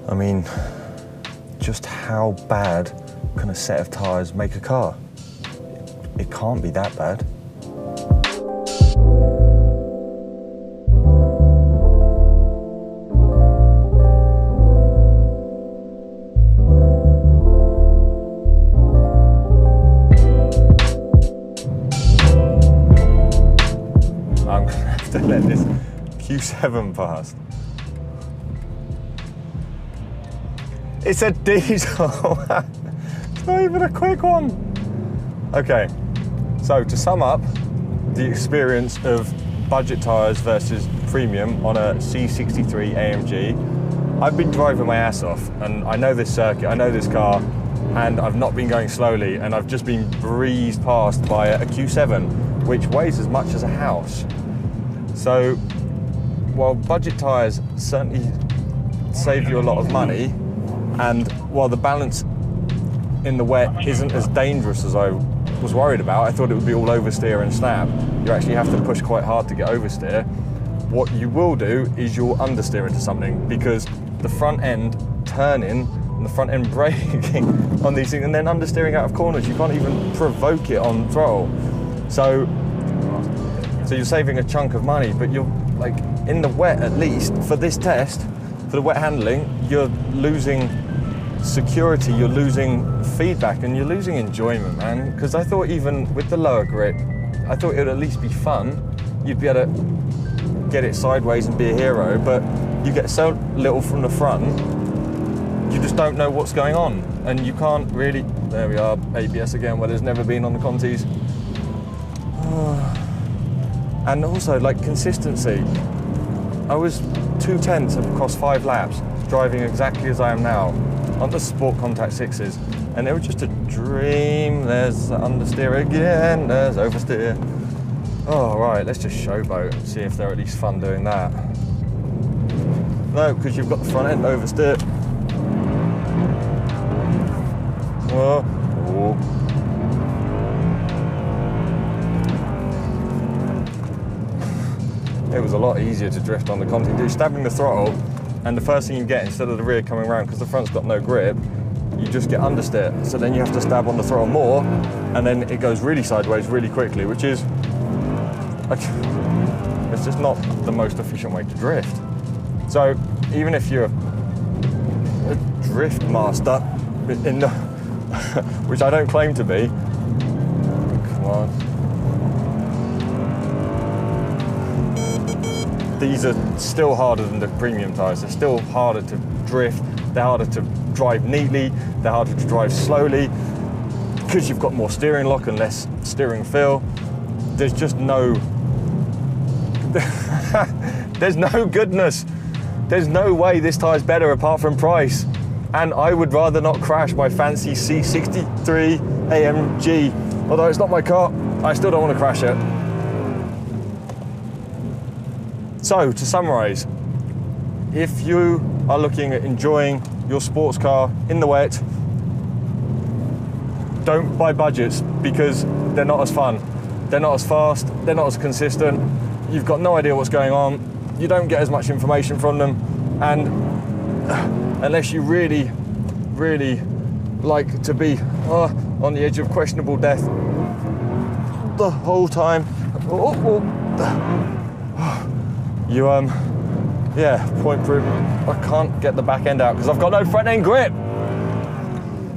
I mean, just how bad can a set of tyres make a car? It can't be that bad. I'm gonna have to let this Q7 pass. It's a diesel. It's not even a quick one. Okay, so to sum up the experience of budget tyres versus premium on a C63 AMG, I've been driving my ass off and I know this circuit, I know this car, and I've not been going slowly, and I've just been breezed past by a Q7, which weighs as much as a house. So while budget tyres certainly save you a lot of money, and while the balance in the wet isn't as dangerous as I was worried about, I thought it would be all oversteer and snap. You actually have to push quite hard to get oversteer. What you will do is you'll understeer into something, because the front end turning and the front end braking on these things and then understeering out of corners, you can't even provoke it on throttle. So you're saving a chunk of money, but you're like in the wet, at least for this test, for the wet handling, you're losing security, you're losing feedback, and you're losing enjoyment, man. Because I thought even with the lower grip, I thought it would at least be fun. You'd be able to get it sideways and be a hero, but you get so little from the front, you just don't know what's going on. And you can't really, there we are, ABS again, where there's never been on the Contis. And also, like, consistency. I was 2/10 across 5 laps, driving exactly as I am now, on the Sport Contact 6s, and they were just a dream. There's understeer again, there's oversteer. Oh, right, let's just showboat and see if they're at least fun doing that. No, because you've got the front end oversteer. Oh. It was a lot easier to drift on the Conti. You're stabbing the throttle, and the first thing you get, instead of the rear coming around, because the front's got no grip, you just get understeer. So then you have to stab on the throttle more, and then it goes really sideways really quickly, which is, like, it's just not the most efficient way to drift. So even if you're a drift master, in the, which I don't claim to be, come on. These are still harder than the premium tyres. They're still harder to drift. They're harder to drive neatly. They're harder to drive slowly, because you've got more steering lock and less steering feel. There's just no, there's no goodness. There's no way this tyre's better apart from price. And I would rather not crash my fancy C63 AMG. Although it's not my car, I still don't want to crash it. So, to summarise, if you are looking at enjoying your sports car in the wet, don't buy budgets, because they're not as fun. They're not as fast, they're not as consistent, you've got no idea what's going on, you don't get as much information from them, and unless you really, really like to be on the edge of questionable death the whole time, you, yeah, point proof. I can't get the back end out because I've got no front end grip.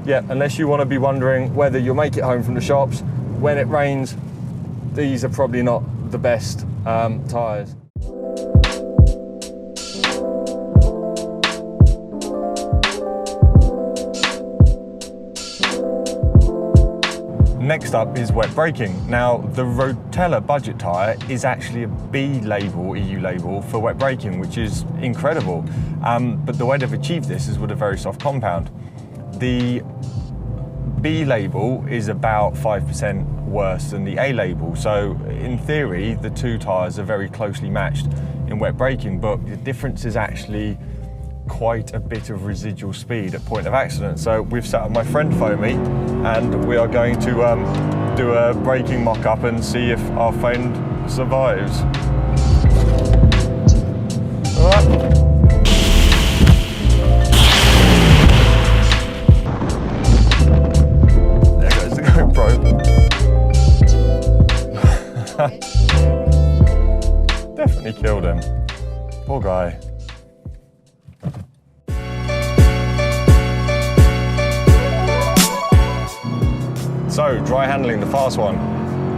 Yeah, unless you want to be wondering whether you'll make it home from the shops when it rains, these are probably not the best tyres. Next up is wet braking. Now, the Rotalla budget tyre is actually a B label, EU label, for wet braking, which is incredible. But the way they've achieved this is with a very soft compound. The B label is about 5% worse than the A label. So in theory, the two tyres are very closely matched in wet braking, but the difference is actually quite a bit of residual speed at point of accident. So we've set up my friend Foamy, and we are going to do a braking mock-up and see if our friend survives. guy. So, dry handling, the fast one.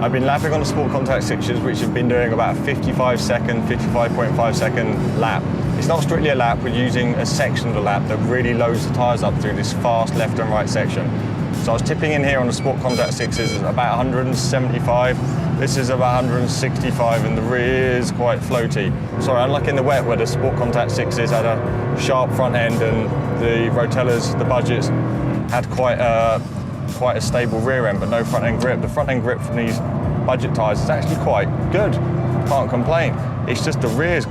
I've been lapping on the Sport Contact 6s, which have been doing about a 55.5 second lap. It's not strictly a lap, we're using a section of the lap that really loads the tyres up through this fast left and right section. So I was tipping in here on the Sport Contact 6s at about 175. This is about 165 and the rear is quite floaty. Sorry, unlike in the wet where the Sport Contact 6s had a sharp front end and the Rotellas, the budgets, had quite a stable rear end but no front end grip. The front end grip from these budget tyres is actually quite good, can't complain. It's just the rear's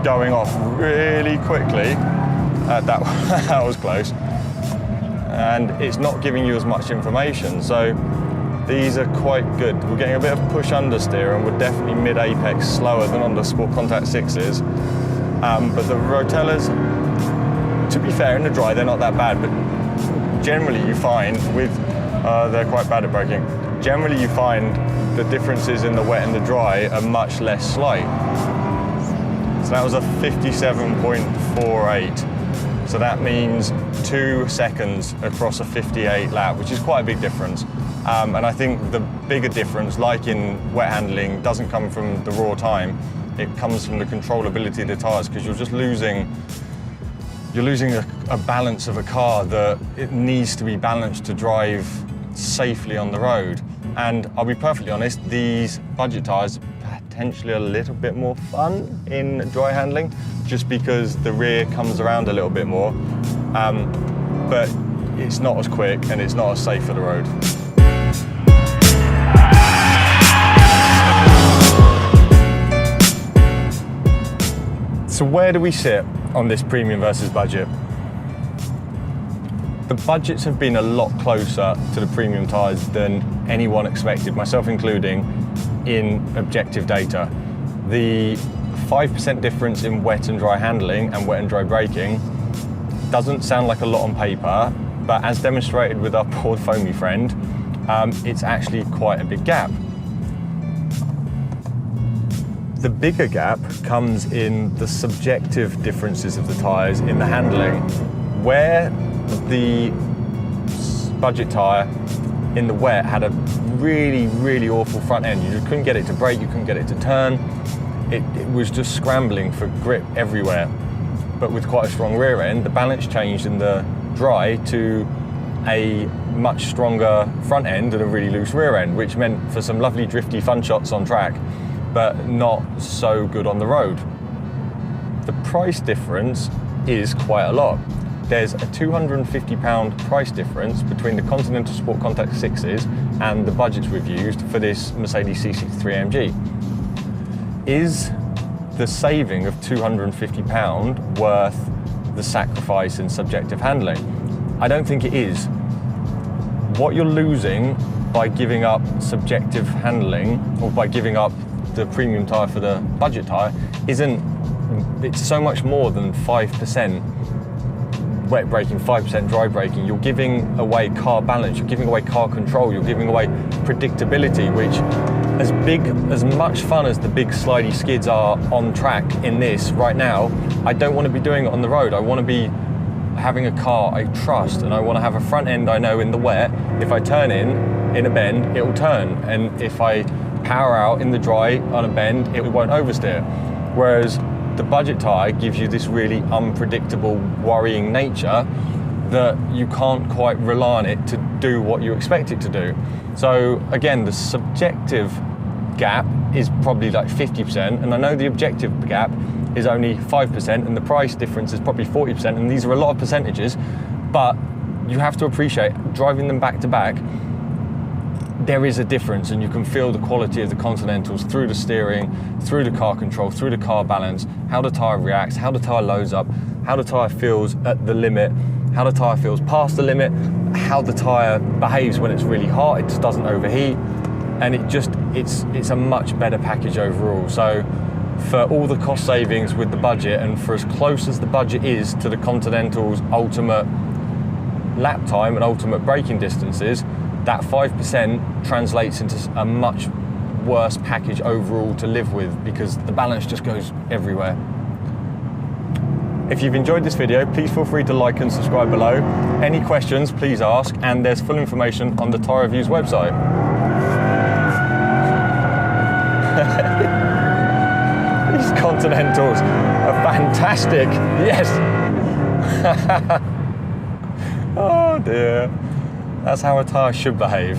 going off really quickly. That was close. And it's not giving you as much information, so these are quite good. We're getting a bit of push understeer and we're definitely mid-apex slower than on the Sport Contact 6s. But the Rotellas, to be fair, in the dry they're not that bad, but generally you find with they're quite bad at braking. Generally you find the differences in the wet and the dry are much less slight. So that was a 57.48. So that means 2 seconds across a 58 lap, which is quite a big difference. And I think the bigger difference, like in wet handling, doesn't come from the raw time. It comes from the controllability of the tyres, because you're losing a balance of a car that it needs to be balanced to drive safely on the road. And I'll be perfectly honest, these budget tyres are potentially a little bit more fun in dry handling, just because the rear comes around a little bit more, but it's not as quick and it's not as safe for the road. So where do we sit on this premium versus budget? The budgets have been a lot closer to the premium tyres than anyone expected, myself including, in objective data. The 5% difference in wet and dry handling and wet and dry braking doesn't sound like a lot on paper, but as demonstrated with our poor foamy friend, it's actually quite a big gap. The bigger gap comes in the subjective differences of the tyres in the handling, where the budget tyre in the wet had a really awful front end. You just couldn't get it to brake, you couldn't get it to turn. It was just scrambling for grip everywhere. But with quite a strong rear end, the balance changed in the dry to a much stronger front end and a really loose rear end, which meant for some lovely drifty fun shots on track, but not so good on the road. The price difference is quite a lot. There's a £250 price difference between the Continental Sport Contact 6s and the budgets we've used for this Mercedes C63 AMG. Is the saving of £250 worth the sacrifice in subjective handling? I don't think it is. What you're losing by giving up subjective handling, or by giving up the premium tyre for the budget tyre, it's so much more than 5% wet braking, 5% dry braking. You're giving away car balance, you're giving away car control, you're giving away predictability, which, as much fun as the big slidey skids are on track in this right now, I don't want to be doing it on the road. I want to be having a car I trust, and I want to have a front end I know in the wet, if I turn in a bend, it will turn, and if I power out in the dry on a bend, it won't oversteer. Whereas the budget tyre gives you this really unpredictable, worrying nature that you can't quite rely on it to do what you expect it to do. So again, the subjective gap is probably like 50%, and I know the objective gap is only 5%, and the price difference is probably 40%, and these are a lot of percentages, but you have to appreciate, driving them back to back, there is a difference, and you can feel the quality of the Continentals through the steering, through the car control, through the car balance, how the tyre reacts, how the tyre loads up, how the tyre feels at the limit, how the tyre feels past the limit, how the tyre behaves when it's really hot, it just doesn't overheat, and it's a much better package overall. So for all the cost savings with the budget, and for as close as the budget is to the Continental's ultimate lap time and ultimate braking distances, that 5% translates into a much worse package overall to live with, because the balance just goes everywhere. If you've enjoyed this video, please feel free to like and subscribe below. Any questions, please ask, and there's full information on the Tyre Reviews website. These Continentals are fantastic, yes! Oh dear, that's how a tyre should behave.